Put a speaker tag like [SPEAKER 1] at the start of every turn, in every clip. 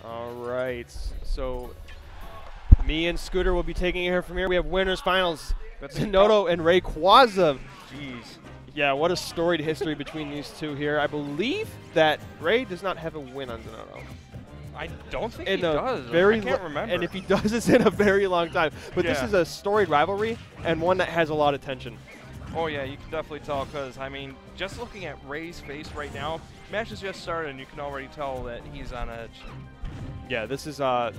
[SPEAKER 1] All right. So me and Scooter will be taking it here from here. We have winners finals. Zinoto and Rayquaza.
[SPEAKER 2] Jeez.
[SPEAKER 1] Yeah, what a storied history between these two here. I believe that Ray does not have a win on Zinoto.
[SPEAKER 2] I don't think he does.
[SPEAKER 1] I
[SPEAKER 2] can't remember.
[SPEAKER 1] And if he does, it's in a very long time. But this
[SPEAKER 2] Yeah.
[SPEAKER 1] is a storied rivalry and one that has a lot of tension.
[SPEAKER 2] Oh, yeah, you can definitely tell because, I mean, just looking at Ray's face right now, match has just started and you can already tell that he's on edge.
[SPEAKER 1] Yeah, this is a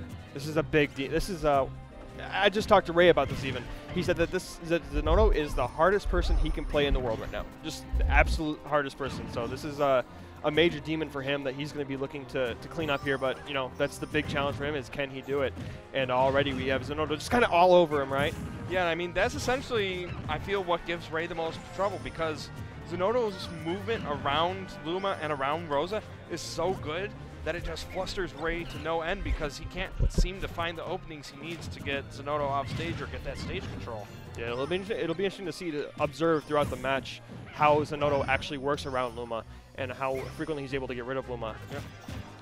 [SPEAKER 1] big deal. This is I just talked to Ray about this even. He said that Zinoto is the hardest person he can play in the world right now. Just the absolute hardest person. So this is a major demon for him that he's going to be looking to clean up here. But, you know, that's the big challenge for him is can he do it? And already we have Zinoto just kind of all over him, right?
[SPEAKER 2] Yeah, I mean, that's essentially, I feel, what gives Ray the most trouble because Zinoto's movement around Luma and around Rosa is so good that it just flusters Ray to no end because he can't seem to find the openings he needs to get Zinoto off stage or get that stage control.
[SPEAKER 1] Yeah, it'll be interesting to observe throughout the match how Zinoto actually works around Luma and how frequently he's able to get rid of Luma.
[SPEAKER 2] Yep.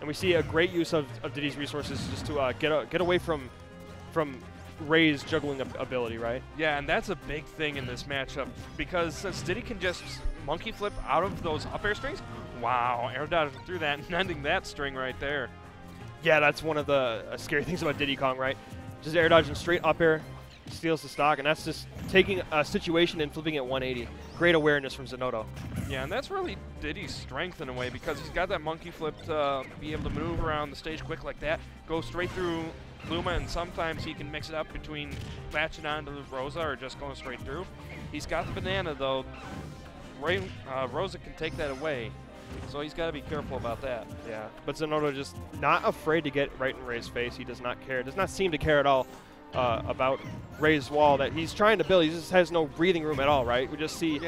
[SPEAKER 1] And we see a great use of Diddy's resources just to get away from Ray's juggling ability, right?
[SPEAKER 2] Yeah, and that's a big thing in this matchup because since Diddy can just monkey flip out of those up air strings, wow, air dodging through that and ending that string right there.
[SPEAKER 1] Yeah, that's one of the scary things about Diddy Kong, right? Just air dodging straight up air, steals the stock, and that's just taking a situation and flipping it 180. Great awareness from Zinoto.
[SPEAKER 2] Yeah, and that's really Diddy's strength in a way because he's got that monkey flip to be able to maneuver around the stage quick like that, go straight through Luma, and sometimes he can mix it up between latching onto Rosa or just going straight through. He's got the banana, though. Rosa can take that away, so he's got to be careful about that.
[SPEAKER 1] Yeah, but Zinoto just not afraid to get right in Ray's face. He does not care, does not seem to care at all about Ray's wall that he's trying to build. He just has no breathing room at all, right? We just see,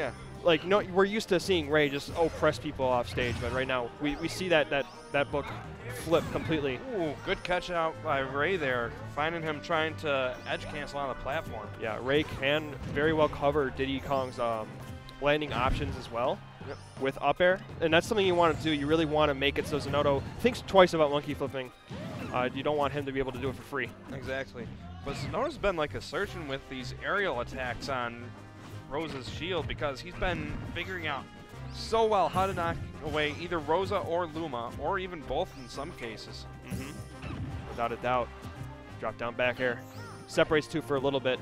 [SPEAKER 1] like, you know, we're used to seeing Ray just press people off stage, but right now we see that book flip completely.
[SPEAKER 2] Ooh, good catch out by Ray there, finding him trying to edge cancel on the platform.
[SPEAKER 1] Yeah, Ray can very well cover Diddy Kong's landing options as well with up air, and that's something you want to do. You really want to make it so Zinoto thinks twice about monkey flipping. You don't want him to be able to do it for free.
[SPEAKER 2] Exactly. But Zinoto's been like a surgeon with these aerial attacks on Rosa's shield because he's been figuring out so well how to knock away either Rosa or Luma, or even both in some cases.
[SPEAKER 1] Without a doubt. Drop down back air. Separates two for a little bit.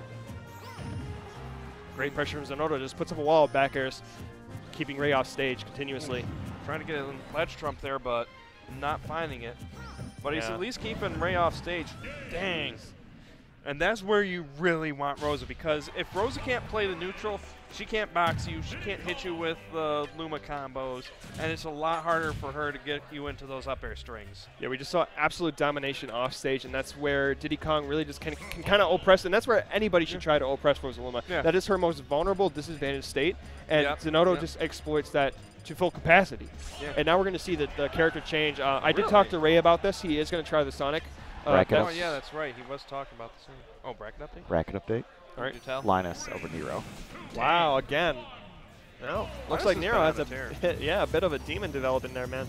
[SPEAKER 1] Great pressure from Zinoto. Just puts up a wall of back airs, keeping Ray off stage continuously.
[SPEAKER 2] Trying to get a ledge trump there, but not finding it. But he's at least keeping Ray off stage. Dang. And that's where you really want Rosa, because if Rosa can't play the neutral, she can't box you, she can't hit you with the Luma combos, and it's a lot harder for her to get you into those up air strings.
[SPEAKER 1] Yeah, we just saw absolute domination off stage, and that's where Diddy Kong really just can kind of oppress, and that's where anybody should try to oppress RosaLuma. That is her most vulnerable, disadvantaged state, and Zinoto just exploits that to full capacity. And now we're going to see the character change. I did talk to Ray about this. He is going to try the Sonic.
[SPEAKER 2] Oh, yeah, that's right. He was talking about the same. Oh, bracket update?
[SPEAKER 3] Bracket update.
[SPEAKER 1] All right.
[SPEAKER 3] Linus over Nero.
[SPEAKER 1] Wow, again. Well, looks like Nero has a bit of a demon developing there, man.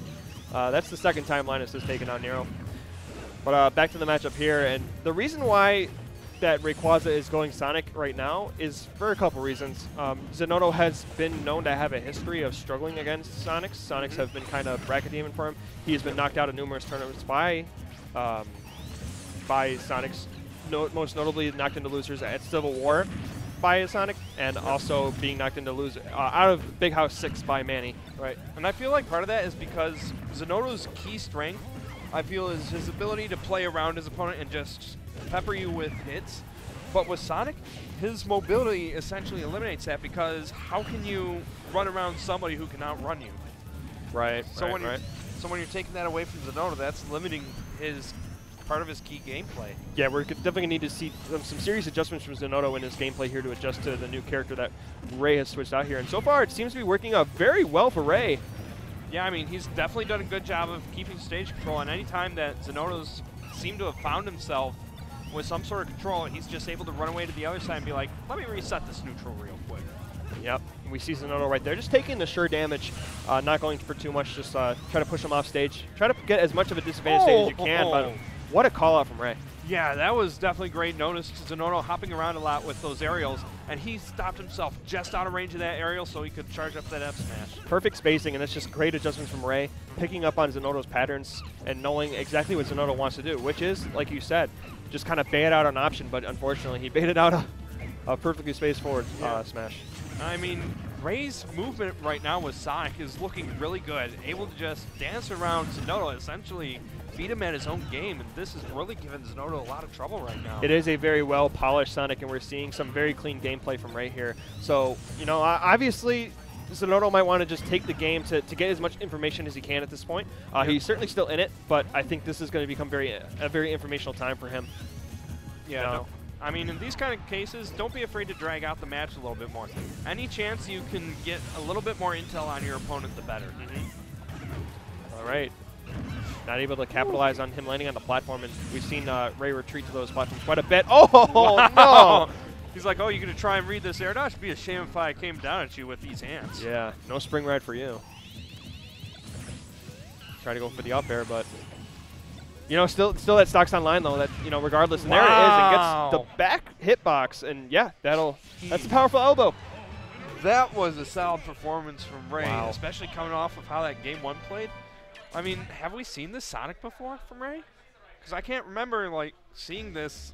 [SPEAKER 1] That's the second time Linus has taken on Nero. But back to the matchup here, and the reason why that Rayquaza is going Sonic right now is for a couple reasons. Zinoto has been known to have a history of struggling against Sonics. Sonics have been kind of bracket demon for him. He has been knocked out of numerous tournaments by Sonics, most notably knocked into losers at Civil War by Sonic, and also being knocked into losers out of Big House 6 by Manny.
[SPEAKER 2] Right, and I feel like part of that is because Zinoto's key strength, I feel, is his ability to play around his opponent and just pepper you with hits. But with Sonic, his mobility essentially eliminates that, because how can you run around somebody who can outrun you?
[SPEAKER 1] Right,
[SPEAKER 2] so when you're taking that away from Zinoto, that's limiting his part of his key gameplay.
[SPEAKER 1] Yeah, we're definitely going to need to see some serious adjustments from Zinoto in his gameplay here to adjust to the new character that Ray has switched out here. And so far, it seems to be working out very well for Ray.
[SPEAKER 2] Yeah, I mean, he's definitely done a good job of keeping stage control, and any time that Zinoto's seemed to have found himself with some sort of control, he's just able to run away to the other side and be like, let me reset this neutral real quick.
[SPEAKER 1] Yep. We see Zinoto right there, just taking the sure damage, not going for too much, just try to push him off stage. Try to get as much of a disadvantage stage as you can, but what a call out from Ray.
[SPEAKER 2] Yeah, that was definitely great. Notice Zinoto hopping around a lot with those aerials, and he stopped himself just out of range of that aerial so he could charge up that F smash.
[SPEAKER 1] Perfect spacing, and that's just great adjustments from Ray, picking up on Zinoto's patterns and knowing exactly what Zinoto wants to do, which is, like you said, just kind of bait out an option, but unfortunately he baited out a perfectly spaced forward smash.
[SPEAKER 2] I mean, Ray's movement right now with Sonic is looking really good, able to just dance around Zinoto, essentially beat him at his own game, and this is really giving Zinoto a lot of trouble right now.
[SPEAKER 1] It is a very well-polished Sonic, and we're seeing some very clean gameplay from Ray here. So, you know, obviously, Zinoto might want to just take the game to get as much information as he can at this point. He's certainly still in it, but I think this is going to become a very informational time for him.
[SPEAKER 2] Yeah, no. I mean, in these kind of cases, don't be afraid to drag out the match a little bit more. Any chance you can get a little bit more intel on your opponent, the better.
[SPEAKER 1] All right. Not able to capitalize on him landing on the platform, and we've seen Ray retreat to those platforms quite a bit. Oh, no!
[SPEAKER 2] He's like, oh, you're going to try and read this air dodge? It'd be a shame if I came down at you with these hands.
[SPEAKER 1] Yeah, no spring ride for you. Try to go for the up air, but... You know, still that stocks on line, though, that, you know, regardless. And there it is. It gets the back hitbox, and yeah, that's a powerful elbow.
[SPEAKER 2] That was a solid performance from Ray, especially coming off of how that game 1 played. I mean, have we seen this Sonic before from Ray? Because I can't remember, like, seeing this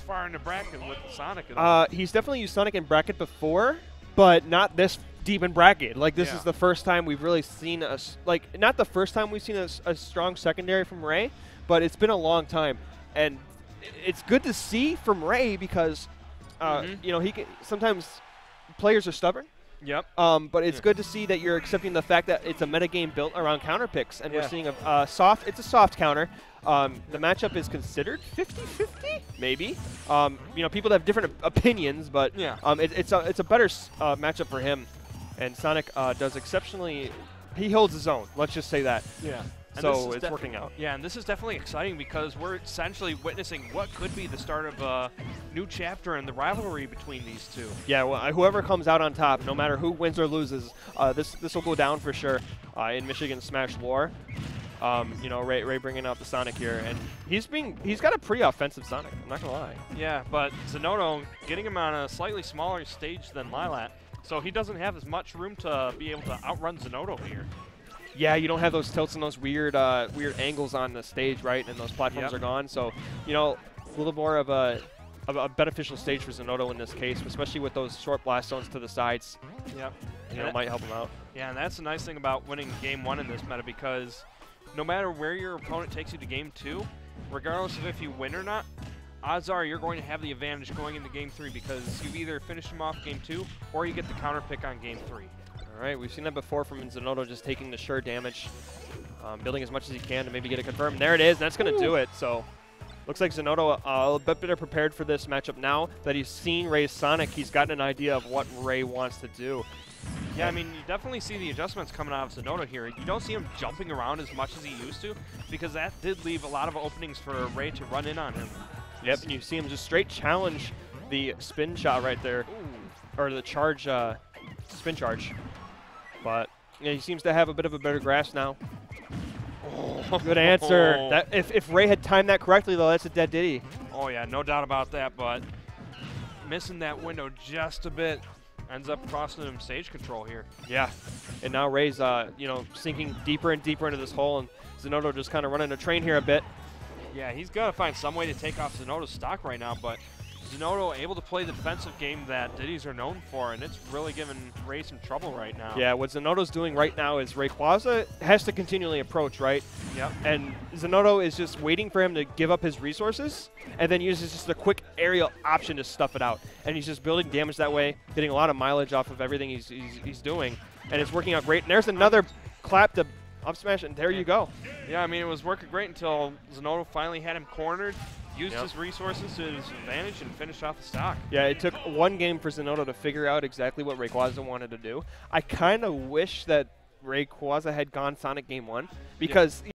[SPEAKER 2] far in the bracket with Sonic at all.
[SPEAKER 1] He's definitely used Sonic in bracket before, but not this deep in bracket. Like, this is the first time we've really seen not the first time we've seen a strong secondary from Ray, but it's been a long time. And it's good to see from Ray because, you know, sometimes players are stubborn.
[SPEAKER 2] Yep.
[SPEAKER 1] But it's good to see that you're accepting the fact that it's a metagame built around counter picks, and we're seeing a soft counter. The matchup is considered 50-50, maybe. You know, people have different opinions, but it's a better matchup for him. And Sonic does exceptionally. He holds his own. Let's just say that.
[SPEAKER 2] Yeah.
[SPEAKER 1] So it's working out.
[SPEAKER 2] Yeah, and this is definitely exciting because we're essentially witnessing what could be the start of a new chapter in the rivalry between these two.
[SPEAKER 1] Yeah, well, whoever comes out on top, no matter who wins or loses, this will go down for sure in Michigan Smash lore. You know, Ray bringing out the Sonic here, and he's got a pretty offensive Sonic. I'm not gonna lie.
[SPEAKER 2] Yeah, but Zinoto getting him on a slightly smaller stage than Lilat, so he doesn't have as much room to be able to outrun Zinoto here.
[SPEAKER 1] Yeah, you don't have those tilts and those weird angles on the stage, right? And those platforms are gone. So, you know, a little more of a beneficial stage for Zinoto in this case, especially with those short blast zones to the sides.
[SPEAKER 2] Yep.
[SPEAKER 1] You know, might help him out.
[SPEAKER 2] Yeah, and that's the nice thing about winning game 1 in this meta, because no matter where your opponent takes you to game 2, regardless of if you win or not, odds are you're going to have the advantage going into game 3 because you've either finished him off game 2 or you get the counter pick on game 3.
[SPEAKER 1] All right, we've seen that before from Zinoto, just taking the sure damage, building as much as he can to maybe get it confirmed. There it is, and that's going to do it. So looks like Zinoto a bit better prepared for this matchup now that he's seen Ray's Sonic. He's gotten an idea of what Ray wants to do.
[SPEAKER 2] Yeah, I mean, you definitely see the adjustments coming out of Zinoto here. You don't see him jumping around as much as he used to because that did leave a lot of openings for Ray to run in on him.
[SPEAKER 1] Yep, and you see him just straight challenge the spin shot right there, or the charge, spin charge. But yeah, he seems to have a bit of a better grasp now. Good answer. That if Ray had timed that correctly, though, that's a dead Diddy.
[SPEAKER 2] Oh, yeah, no doubt about that, but missing that window just a bit ends up costing him stage control here.
[SPEAKER 1] Yeah, and now Ray's, you know, sinking deeper and deeper into this hole, and Zinoto just kind of running a train here a bit.
[SPEAKER 2] Yeah, he's got to find some way to take off Zinoto's stock right now, but Zinoto able to play the defensive game that Diddy's are known for, and it's really giving Ray some trouble right now.
[SPEAKER 1] Yeah, what Zinoto's doing right now is Rayquaza has to continually approach, right?
[SPEAKER 2] Yep.
[SPEAKER 1] And Zinoto is just waiting for him to give up his resources, and then uses just a quick aerial option to stuff it out. And he's just building damage that way, getting a lot of mileage off of everything he's doing, and it's working out great. And there's another clap to up smash, and there you go.
[SPEAKER 2] Yeah, I mean, it was working great until Zinoto finally had him cornered, used his resources to his advantage, and finished off the stock.
[SPEAKER 1] Yeah, it took one game for Zinoto to figure out exactly what Rayquaza wanted to do. I kind of wish that Rayquaza had gone Sonic game 1 because